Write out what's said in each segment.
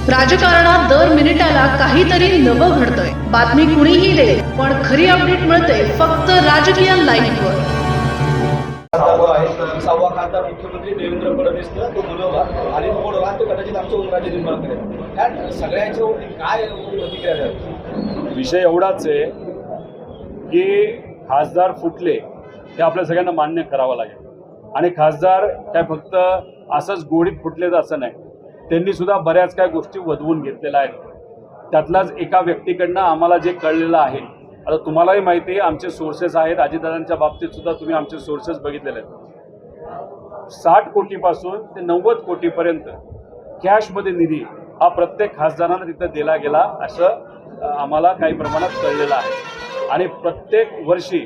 राजकारणात दर मिनिटाला काहीतरी नवं घडतंय। बातमी कुणीही दे, पण खरी अपडेट मिळते फक्त राजकीय लाईव्हवर। सव्वा खासदार मुख्यमंत्री देवेंद्र फडणवीस तो बोलवला आणि तो बोलवला तो कदाचित आमचं उमराजे निर्माण करेल। ह्या सगळ्याच्या काय प्रतिक्रिया द्याल? विषय एवढाच आहे की खासदार फुटले हे आपल्या सगळ्यांना मान्य करावं लागेल। आणि खासदार काय फक्त असंच गोडीत फुटलेच असं नाही, त्यांनी सुद्धा बऱ्याच काय गोष्टी वधवून घेतलेल्या आहेत। त्यातलाच एका व्यक्तीकडनं आम्हाला जे कळलेलं आहे, आता तुम्हालाही माहिती आहे आमचे सोर्सेस आहेत, अजितदादांच्या बाबतीत सुद्धा तुम्ही आमचे सोर्सेस बघितलेले आहेत। 60 कोटीपासून ते 90 कोटीपर्यंत कॅशमध्ये निधी हा प्रत्येक खासदारांना तिथं दिला गेला असं आम्हाला काही प्रमाणात कळलेलं आहे। आणि प्रत्येक वर्षी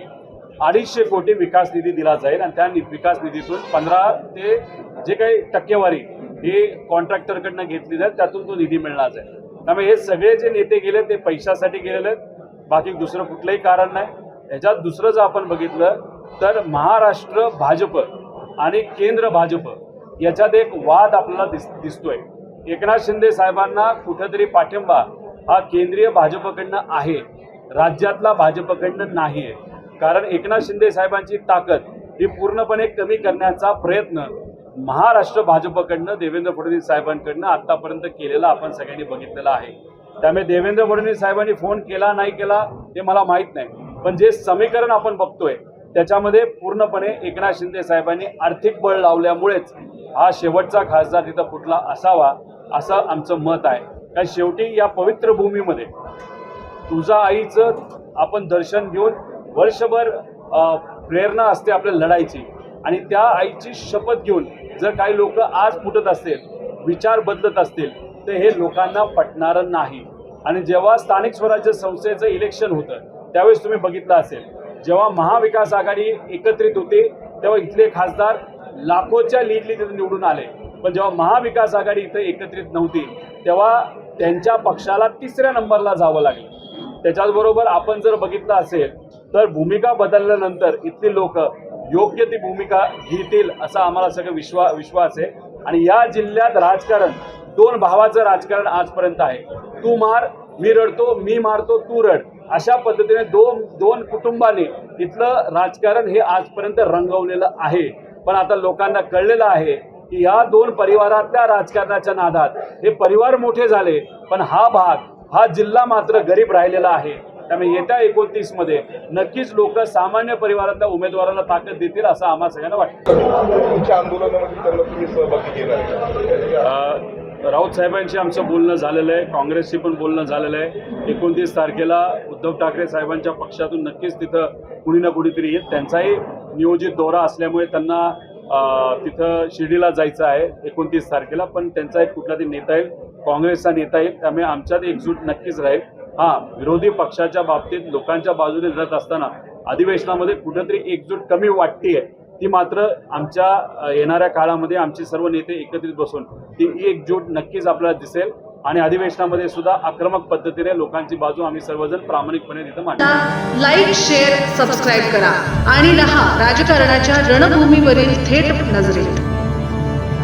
250 कोटी विकास निधी दिला जाईल आणि त्या विकास निधीतून 15 ते जे काही टक्केवारी हे कॉन्ट्रॅक्टरकडनं घेतली जाईल, त्यातून तो निधी मिळणार जाईल। त्यामुळे हे सगळे जे नेते गेले ते पैशासाठी गेलेले आहेत, बाकी दुसरं कुठलंही कारण नाही। ह्याच्यात दुसरं जर आपण बघितलं तर महाराष्ट्र भाजप आणि केंद्र भाजप याच्यात एक वाद आपल्याला दिसतोय। एकनाथ शिंदे साहेबांना कुठेतरी पाठिंबा हा केंद्रीय भाजपकडनं आहे, राज्यातला भाजपकडनं नाही आहे। कारण एकनाथ शिंदे साहेबांची ताकद ही पूर्णपणे कमी करण्याचा प्रयत्न महाराष्ट्र भाजपकडनं देवेंद्र फडणवीस साहेबांकडनं आतापर्यंत केलेला आपण सगळ्यांनी बघितलेला आहे। त्यामुळे देवेंद्र फडणवीस साहेबांनी फोन केला नाही केला ते मला माहीत नाही, पण जे समीकरण आपण बघतोय त्याच्यामध्ये पूर्णपणे एकनाथ शिंदे साहेबांनी आर्थिक बळ लावल्यामुळेच हा शेवटचा खासदार तिथं फुटला असावा असं आमचं मत आहे। कारण शेवटी या पवित्र भूमीमध्ये तुळजा आईचं आपण दर्शन घेऊन वर्षभर प्रेरणा असते आपल्या लढायची, आणि त्या आईची शपथ घेऊन जर काही लोक आज फुटत असतील, विचार बदलत असतील, तर हे लोकांना पटणारं नाही। आणि जेव्हा स्थानिक स्वराज्य संस्थेचं इलेक्शन होतं त्यावेळेस तुम्ही बघितलं असेल, जेव्हा महाविकास आघाडी एकत्रित होती तेव्हा इथले खासदार लाखोच्या लीडनी तिथे निवडून आले, पण जेव्हा महाविकास आघाडी इथं एकत्रित नव्हती तेव्हा त्यांच्या पक्षाला 3ऱ्या नंबरला जावं लागलं। त्याच्याचबरोबर आपण जर बघितलं असेल तर भूमिका बदलल्यानंतर इथली लोक योग्य ती भूमिका घेतील असा आम्हाला सगळं विश्वास आहे। आणि या जिल्ह्यात राजकारण 2 भावाचं राजकारण आजपर्यंत आहे। तू मार मी रडतो, मी मारतो तू रड, अशा पद्धतीने दोन कुटुंबांनी इथलं राजकारण हे आजपर्यंत रंगवलेलं आहे। पण आता लोकांना कळलेलं आहे की या 2 परिवारातल्या राजकारणाच्या नादात हे परिवार मोठे झाले, पण हा जिल्हा मात्र गरीब राहिलेला आहे। त्यामुळे येत्या 29 मध्ये नक्कीच लोक सामान्य परिवारातल्या उमेदवारांना ताकद देतील असं आम्हाला सगळ्यांना वाटतं। तुमच्या आंदोलनामध्ये तुम्ही सहभागी केला? राऊत साहेबांशी आमचं बोलणं झालेलं आहे, काँग्रेसशी पण बोलणं झालेलं आहे। 29 तारखेला उद्धव ठाकरे साहेबांच्या पक्षातून नक्कीच तिथं कुणी ना कुणीतरी येईल। त्यांचाही नियोजित दौरा असल्यामुळे त्यांना तिथं शिर्डीला जायचं आहे 29 तारखेला, पण त्यांचा एक कुठला तरी नेता येईल, काँग्रेसचा नेता येईल, त्यामुळे आमच्यात एकजूट नक्कीच राहील। विरोधी पक्षाच्या बाबतीत लोकांच्या बाजूने लढत असताना अधिवेशनामध्ये कुठेतरी एकजूट कमी वाटते आहे, ती मात्र आमच्या येणाऱ्या काळामध्ये आमचे सर्व नेते एकत्रित बसून ती एकजूट नक्कीच आपल्याला दिसेल। आणि अधिवेशनामध्ये सुद्धा आक्रमक पद्धतीने लोकांची बाजू आम्ही सर्वजण प्रामाणिकपणे तिथं मांडू। लाईक, शेअर, सबस्क्राईब करा आणि रहा राजकारणाच्या रणभूमीवरील थेट नजरेत।